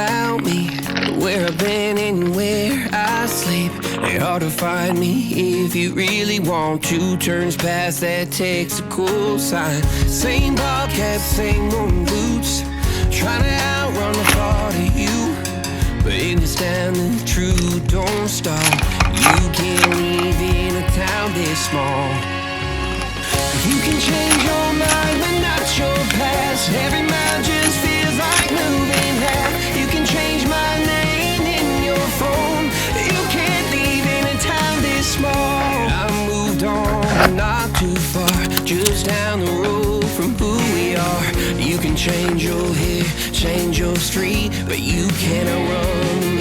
about me, where I've been and where I sleep. It's hard to find me if you really want to. Turns past that tactical sign. Same bobcat, same old boots, trying to outrun the thought of you. But if you're standing true, don't stop. You can't leave in a town this small. You can change your mind, but not your past. Every mile just feels like moving half. You can change my name in your phone. You can't leave in a town this small. I moved on, not too far, just down the road from who we are. You can change your hair, change your street, but you cannot run